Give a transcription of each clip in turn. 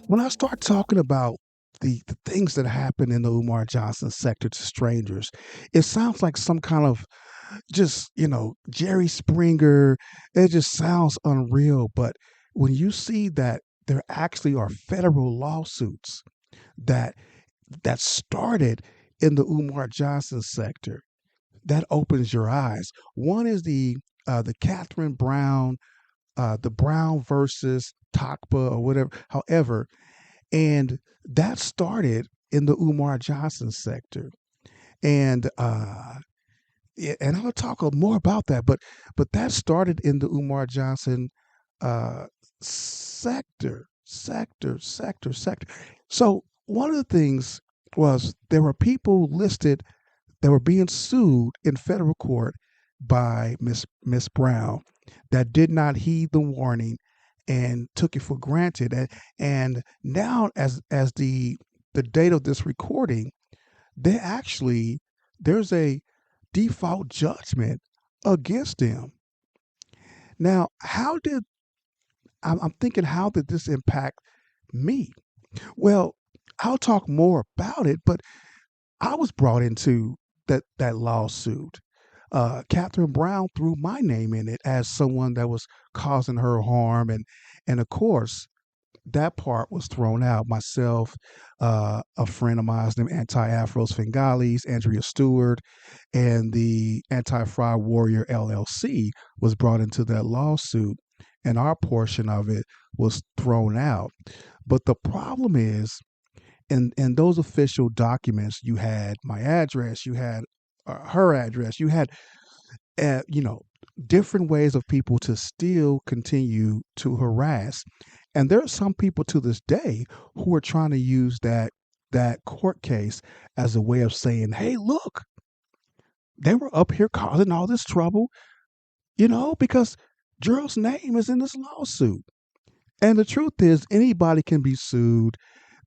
When I start talking about the things that happen in the Umar Johnson sector to strangers, it sounds like some kind of just, Jerry Springer. It just sounds unreal. But when you see that there actually are federal lawsuits that that started in the Umar Johnson sector, that opens your eyes. One is the Catherine Brown, the Brown versus Takba or whatever. However, and that started in the Umar Johnson sector. And yeah, and I'll talk more about that, but that started in the Umar Johnson uh, sector. So one of the things was there were people listed that were being sued in federal court by Miss Brown that did not heed the warning and took it for granted. And now, as the date of this recording, they actually there's a default judgment against them. Now, I'm thinking, how did this impact me? Well, I'll talk more about it, but I was brought into that lawsuit. Catherine Brown threw my name in it as someone that was causing her harm, and of course that part was thrown out. Myself, a friend of mine named Anti-Afros Fingales, Andrea Stewart, and the Anti-Fraud Warrior LLC was brought into that lawsuit, and our portion of it was thrown out. But the problem is, in those official documents, you had my address, you had her address, you had uh, you know different ways of people to still continue to harass. And there are some people to this day who are trying to use that court case as a way of saying, hey, look, they were up here causing all this trouble, because Gerald's name is in this lawsuit. And the truth is, anybody can be sued.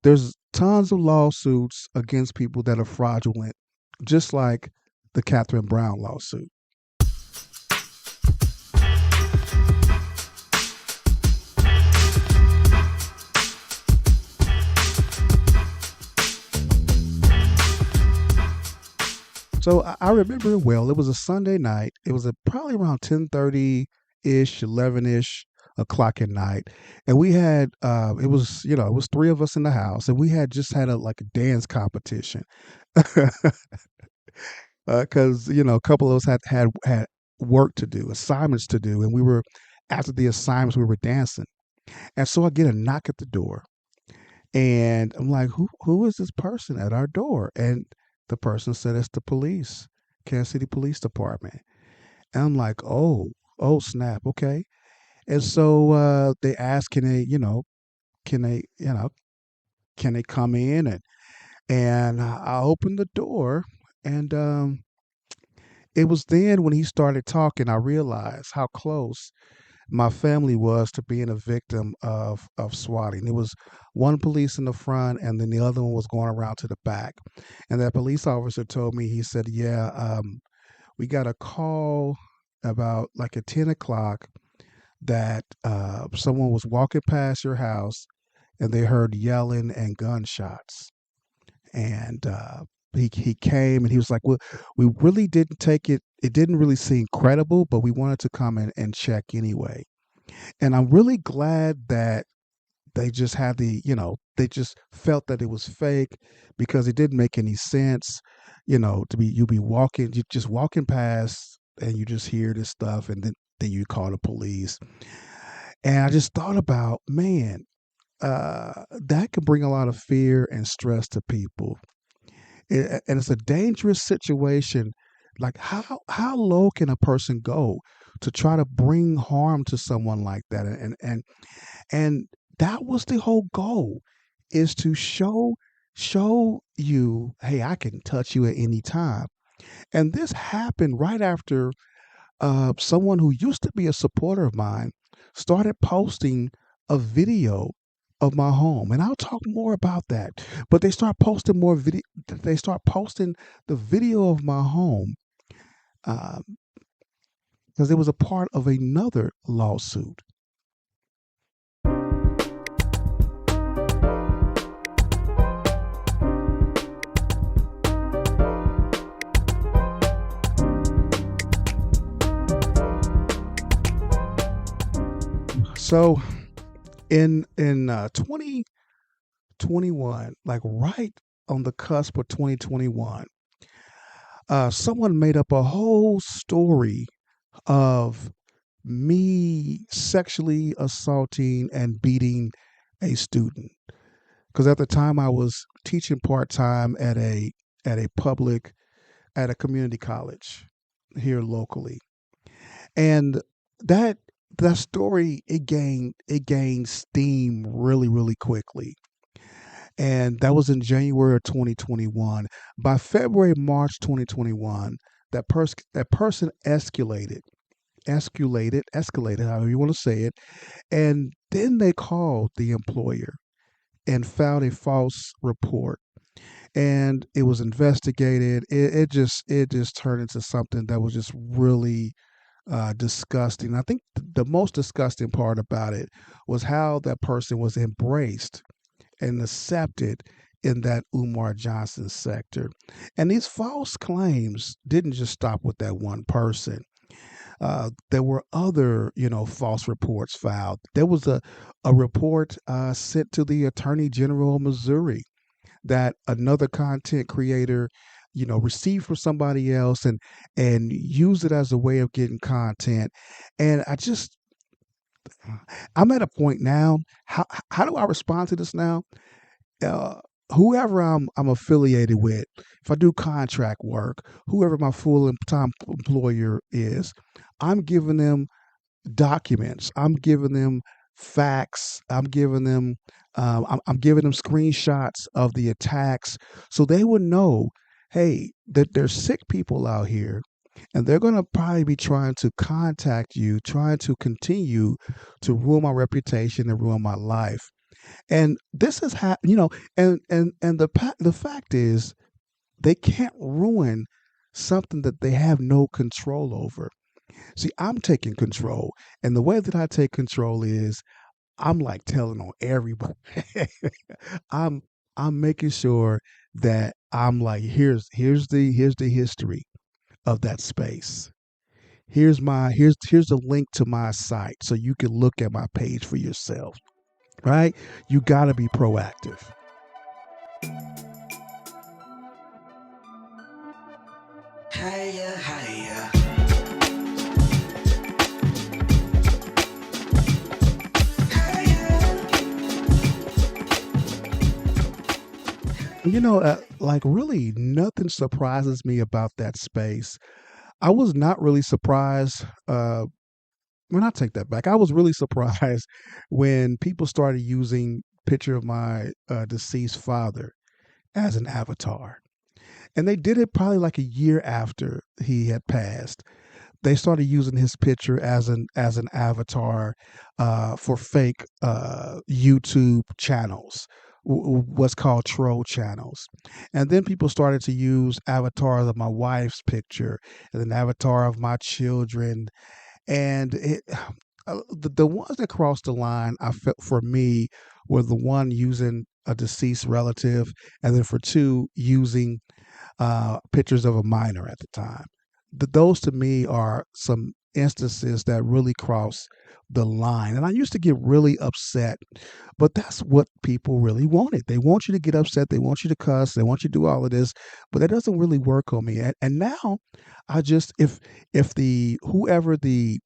There's tons of lawsuits against people that are fraudulent, just like the Catherine Brown lawsuit. So I remember it well. It was a Sunday night. It was probably around 10:30 ish, 11 ish o'clock at night, and we had it was three of us in the house, and we had just had a dance competition, because a couple of us had work to do, assignments to do, and we were after the assignments we were dancing, and so I get a knock at the door, and I'm like, who is this person at our door? And the person said it's the police, Kansas City Police Department. And I'm like, oh snap, okay. And so they asked, can they, can they come in? And I opened the door, and it was then when he started talking, I realized how close my family was to being a victim of swatting. It was one police in the front, and then the other one was going around to the back. And that police officer told me, he said, "Yeah, we got a call about like at 10 o'clock that someone was walking past your house, and they heard yelling and gunshots." And he came, and he was like, "Well, we really didn't take it. It didn't really seem credible, but we wanted to come in and check anyway." And I'm really glad that they just had they just felt that it was fake, because it didn't make any sense, to be you be walking, you just walking past, and you just hear this stuff, and then you call the police. And I just thought about, man, that can bring a lot of fear and stress to people. And it's a dangerous situation. Like, how low can a person go to try to bring harm to someone like that? And that was the whole goal, is to show you, hey, I can touch you at any time. And this happened right after someone who used to be a supporter of mine started posting a video of my home, and I'll talk more about that. But they start posting more video. They start posting the video of my home, because it was a part of another lawsuit. So in 2021, like right on the cusp of 2021, someone made up a whole story of me sexually assaulting and beating a student. Because at the time I was teaching part time at a public at a community college here locally, and that that story it gained steam really quickly, and that was in January of 2021. By February March 2021, that person escalated, however you want to say it, and then they called the employer and found a false report, and it was investigated. It just turned into something that was just really disgusting. I think the most disgusting part about it was how that person was embraced and accepted in that Umar Johnson sector. And these false claims didn't just stop with that one person. There were other, false reports filed. There was a report sent to the Attorney General of Missouri that another content creator, received from somebody else and used it as a way of getting content. And I'm at a point now. How do I respond to this now? uh, Whoever I'm affiliated with, if I do contract work, whoever my full time employer is, I'm giving them documents. I'm giving them facts. I'm giving them screenshots of the attacks, so they would know, hey, that there's sick people out here, and they're going to probably be trying to contact you, trying to continue to ruin my reputation and ruin my life. And this is how, and the fact is, they can't ruin something that they have no control over. See, I'm taking control, and the way that I take control is I'm like telling on everybody. I'm I'm making sure that I'm like, here's the history of that space. Here's the link to my site so you can look at my page for yourself. Right? You got to be proactive. Higher, higher, higher. Like really, nothing surprises me about that space. I was not really surprised. When I take that back, I was really surprised when people started using picture of my deceased father as an avatar, and they did it probably like a year after he had passed. They started using his picture as an avatar for fake YouTube channels, what's called troll channels, and then people started to use avatars of my wife's picture and an avatar of my children, and the ones that crossed the line, I felt for me were the one using a deceased relative, and then for two using pictures of a minor at the time. Those to me are some instances that really cross the line. And I used to get really upset, but that's what people really wanted. They want you to get upset. They want you to cuss. They want you to do all of this, but that doesn't really work on me. And now I just, if the, whoever the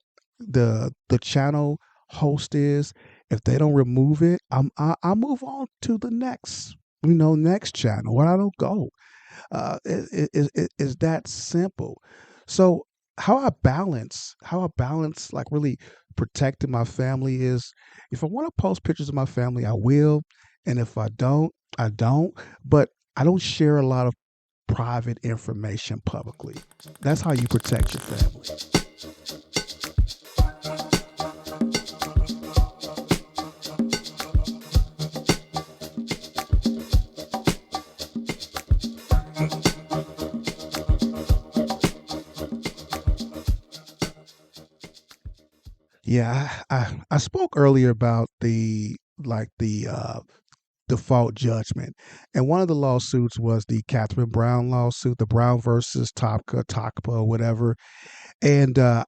channel host is, if they don't remove it, I move on to the next, next channel where I don't go. Is that simple. So how I balance like really protecting my family is, if I want to post pictures of my family, I will, and if I don't, I don't. But I don't share a lot of private information publicly. That's how you protect your family. Yeah, I spoke earlier about the default judgment, and one of the lawsuits was the Catherine Brown lawsuit, the Brown versus Topka, Takpa, whatever. And I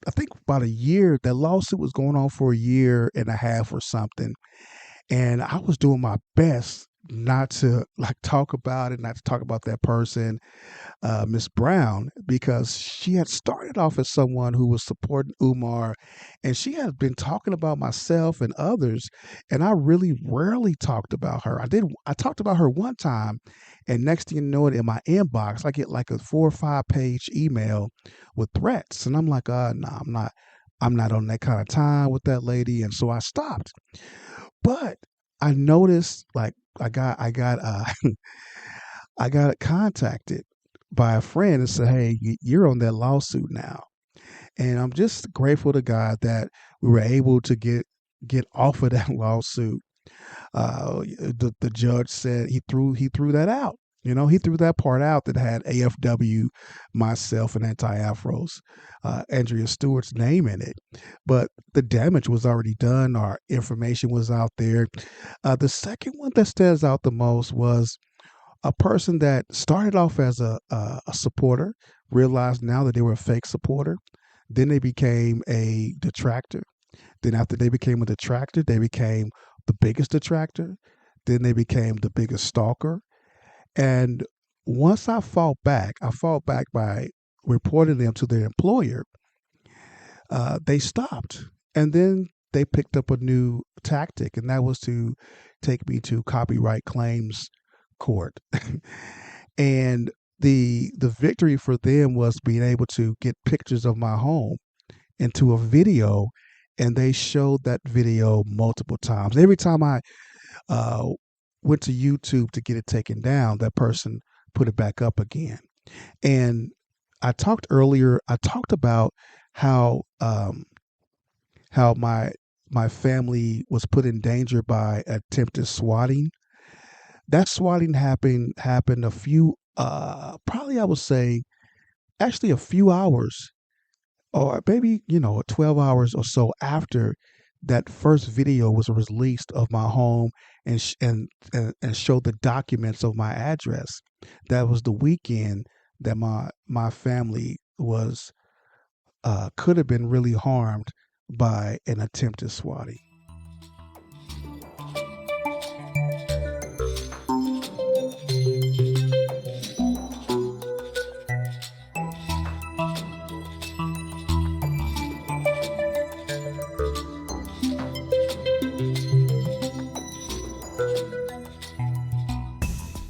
I think about a year. That lawsuit was going on for a year and a half or something, and I was doing my best not to like talk about it, not to talk about that person, Miss Brown, because she had started off as someone who was supporting Umar, and she had been talking about myself and others, and I really rarely talked about her. I did. I talked about her one time, and next thing you know, it in my inbox, I get like a 4 or 5 page email with threats, and I'm like, no, I'm not. I'm not on that kind of time with that lady, and so I stopped. But I noticed, like, I got contacted by a friend and said, "Hey, you're on that lawsuit now," and I'm just grateful to God that we were able to get off of that lawsuit. The judge said he threw that out. He threw that part out that had AFW, myself, and Anti-Afros, Andrea Stewart's name in it. But the damage was already done. Our information was out there. The second one that stands out the most was a person that started off as a supporter, realized now that they were a fake supporter. Then they became a detractor. Then after they became a detractor, they became the biggest detractor. Then they became the biggest stalker. And once I fought back by reporting them to their employer. They stopped. And then they picked up a new tactic, and that was to take me to copyright claims court. And the victory for them was being able to get pictures of my home into a video, and they showed that video multiple times. Every time I uh, went to YouTube to get it taken down, that person put it back up again. And I talked about how how my family was put in danger by attempted swatting. That swatting happened a few probably I would say actually a few hours, or maybe 12 hours or so after that first video was released of my home, and showed the documents of my address. That was the weekend that my family was could have been really harmed by an attempted swatting.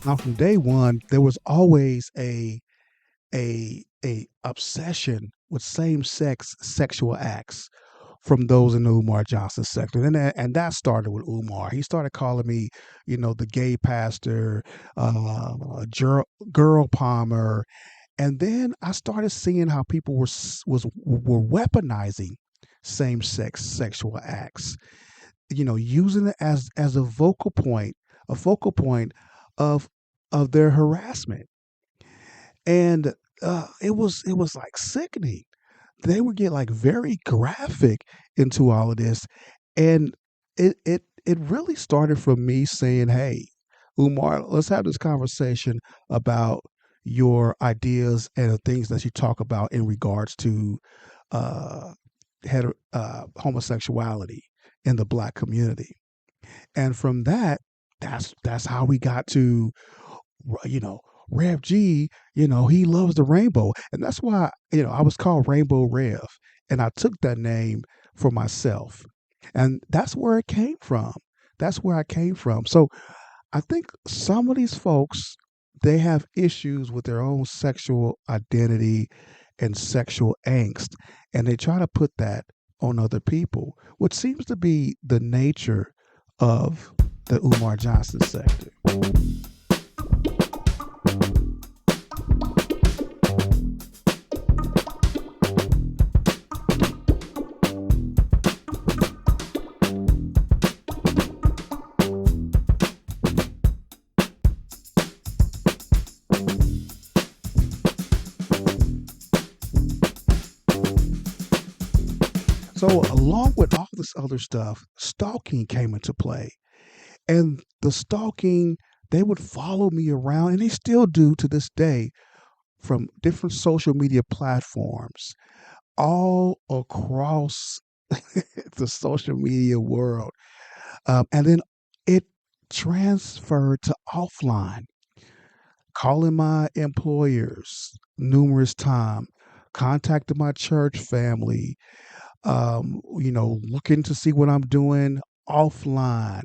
Now, from day one, there was always a obsession with same sex sexual acts from those in the Umar Johnson sector, and that started with Umar. He started calling me, the gay pastor, girl palmer, and then I started seeing how people were weaponizing same sex sexual acts, using it as a focal point of their harassment. And it was like sickening. They would get like very graphic into all of this, and it really started from me saying, "Hey, Umar, let's have this conversation about your ideas and the things that you talk about in regards to uh, homosexuality in the Black community." And from that, that's how we got to, you know, Rev G, he loves the rainbow. And that's why, I was called Rainbow Rev. And I took that name for myself. And that's where it came from. That's where I came from. So I think some of these folks, they have issues with their own sexual identity and sexual angst. And they try to put that on other people, which seems to be the nature of the Umar Johnson sector. So, along with all this other stuff, stalking came into play. And the stalking, they would follow me around, and they still do to this day, from different social media platforms. all across the social media world. And then it transferred to offline, calling my employers numerous times, contacted my church family, looking to see what I'm doing offline.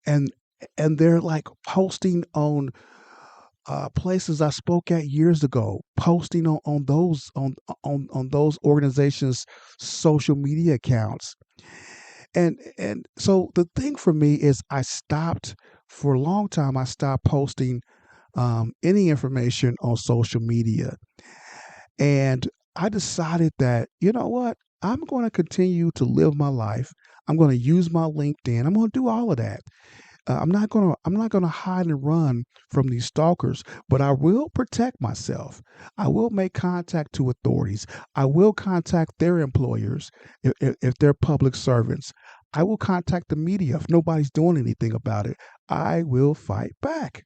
And they're like posting on places I spoke at years ago, posting on those organizations' social media accounts. And so the thing for me is I stopped for a long time. I stopped posting any information on social media, and I decided that you know what, I'm going to continue to live my life. I'm going to use my LinkedIn. I'm going to do all of that. I'm not gonna hide and run from these stalkers, but I will protect myself. I will make contact to authorities. I will contact their employers if they're public servants. I will contact the media if nobody's doing anything about it. I will fight back.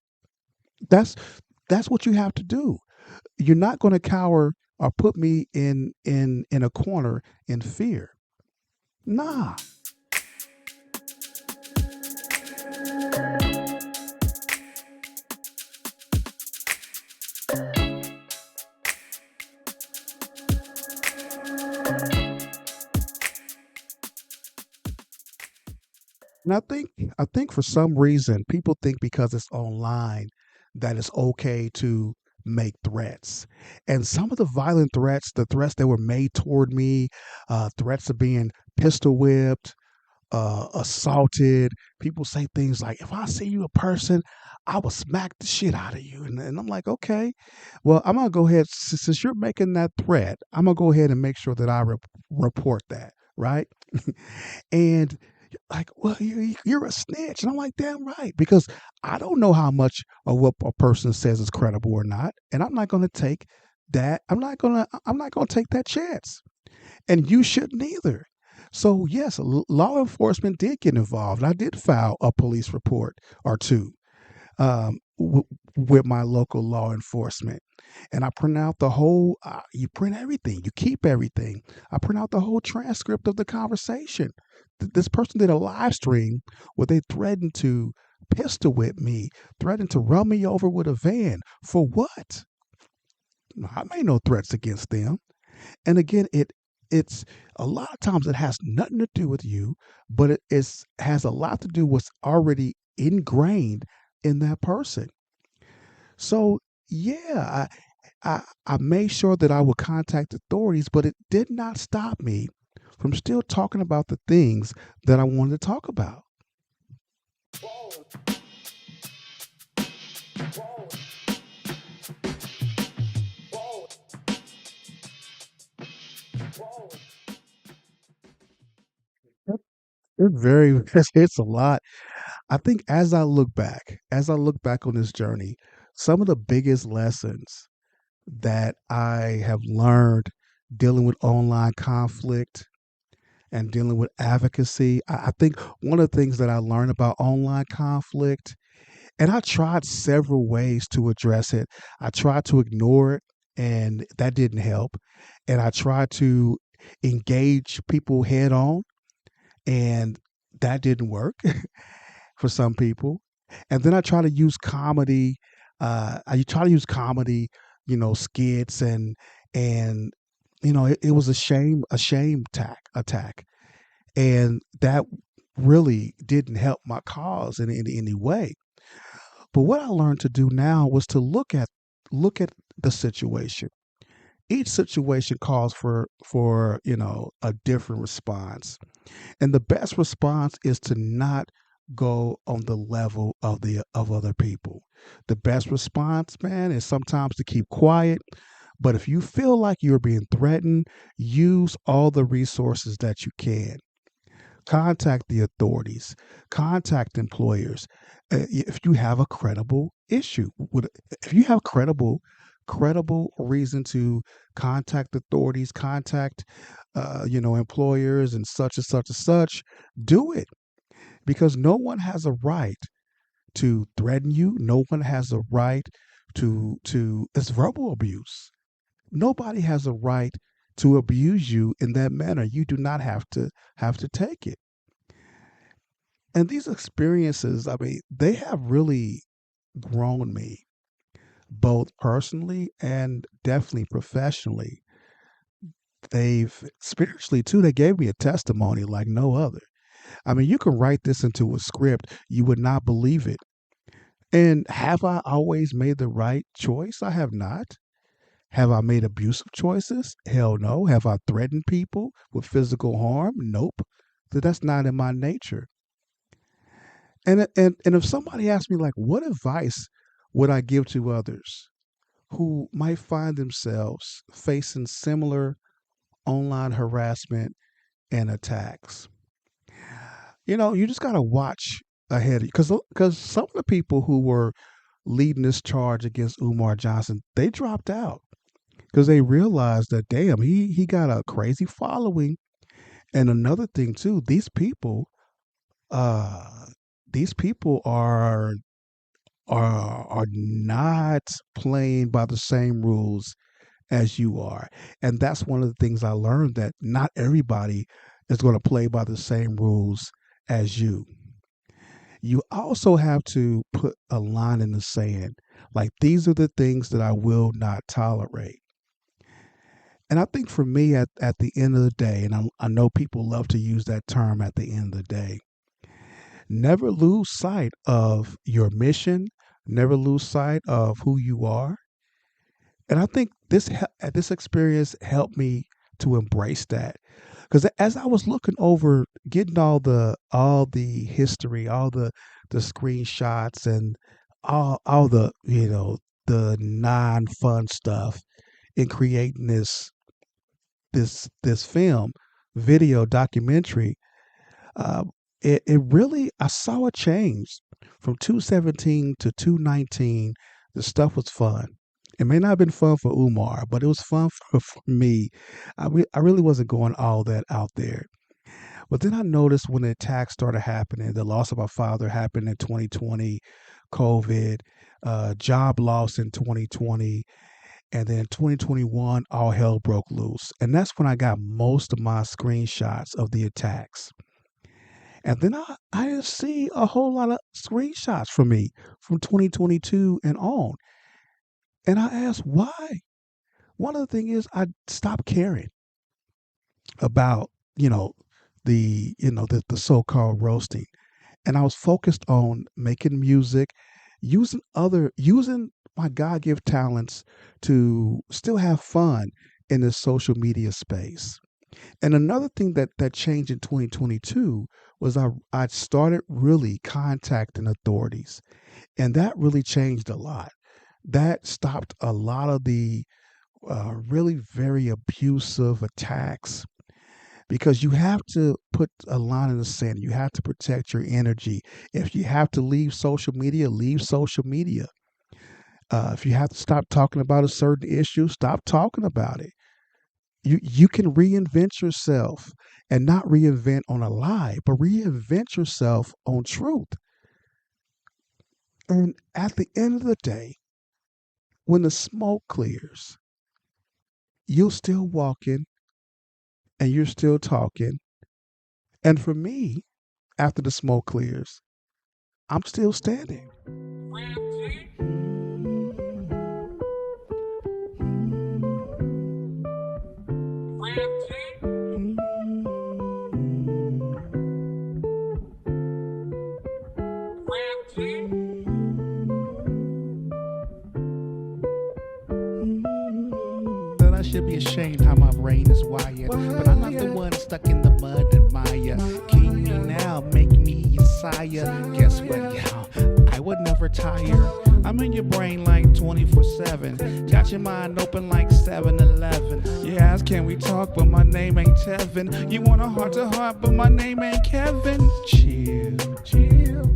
That's that's what you have to do. You're not going to cower or put me in a corner in fear. Nah. And I think for some reason people think because it's online that it's okay to make threats. And some of the violent threats, the threats that were made toward me, threats of being pistol whipped, assaulted. People say things like, "If I see you a person, I will smack the shit out of you." And I'm like, okay, well, I'm gonna go ahead since you're making that threat. I'm gonna go ahead and make sure that I report that, right? And like, well, you're a snitch. And I'm like, damn right, because I don't know how much of what a person says is credible or not, and I'm not going to take that. I'm not going to take that chance, and you shouldn't either. So yes, law enforcement did get involved. I did file a police report or two with my local law enforcement. And I print out the whole, you print everything, you keep everything. I print out the whole transcript of the conversation. This person did a live stream where they threatened to pistol whip me, threatened to run me over with a van. For what? I made no threats against them. And again, it's a lot of times it has nothing to do with you, but has a lot to do with what's already ingrained in that person. So yeah, I made sure that I would contact authorities, but it did not stop me from still talking about the things that I wanted to talk about. It's very it's a lot. I think as I look back on this journey, some of the biggest lessons that I have learned dealing with online conflict and dealing with advocacy. I think one of the things that I learned about online conflict, and I tried several ways to address it. I tried to ignore it, and that didn't help. And I tried to engage people head on, and that didn't work for some people. And then I try to use comedy. I try to use comedy, skits and it was a shame attack, and that really didn't help my cause in any way. But what I learned to do now was to look at the situation. Each situation calls for a different response, and the best response is to not go on the level of other people. The best response, man, is sometimes to keep quiet. But if you feel like you're being threatened, use all the resources that you can. Contact the authorities, contact employers. If you have a credible issue, if you have credible reason to contact authorities, contact employers and such and such, do it, because no one has a right to threaten you. No one has a right to it's verbal abuse. Nobody has a right to abuse you in that manner. You do not have to take it. And these experiences, I mean, they have really grown me, both personally and definitely professionally. They've spiritually too, they gave me a testimony like no other. I mean, you can write this into a script, you would not believe it. And have I always made the right choice? I have not. Have I made abusive choices? Hell no. Have I threatened people with physical harm? Nope. That's not in my nature. And if somebody asks me like, what advice would I give to others who might find themselves facing similar online harassment and attacks? You just gotta watch ahead because some of the people who were leading this charge against Umar Johnson, they dropped out because they realized that damn, he got a crazy following. And another thing too, uh these people are not playing by the same rules as you are. And that's one of the things I learned, that not everybody is going to play by the same rules as you. You also have to put a line in the sand. Like, these are the things that I will not tolerate. And I think for me, at the end of the day, and I know people love to use that term at the end of the day, never lose sight of your mission, never lose sight of who you are. And I think this experience helped me to embrace that. Because as I was looking over, getting all the history, all the screenshots, and all the the non fun stuff in creating this film, video documentary, uh, it really, I saw a change from 217 to 219. The stuff was fun. It may not have been fun for Umar, but it was fun for me. I really wasn't going all that out there. But then I noticed when the attacks started happening, the loss of my father happened in 2020, COVID, job loss in 2020, and then 2021, all hell broke loose. And that's when I got most of my screenshots of the attacks. And then I didn't see a whole lot of screenshots from me from 2022 and on. And I asked why. One of the things is I stopped caring about, the so-called roasting. And I was focused on making music, using my God-given talents to still have fun in this social media space. And another thing that changed in 2022 was I started really contacting authorities, and that really changed a lot. That stopped a lot of the really very abusive attacks, because you have to put a line in the sand. You have to protect your energy. If you have to leave social media, leave social media. If you have to stop talking about a certain issue, stop talking about it. You can reinvent yourself, and not reinvent on a lie, but reinvent yourself on truth. And at the end of the day, when the smoke clears, you're still walking and you're still talking. And for me, after the smoke clears, I'm still standing. I should be ashamed how my brain is wired, but I'm not the one stuck in the mud and mire. King me now, make me your sire. Guess what, y'all? I would never tire. I'm in your brain like 24/7. Got your mind open like 7-Eleven. You ask, can we talk? But my name ain't Tevin. You want a heart to heart, but my name ain't Kevin. Chill, chill.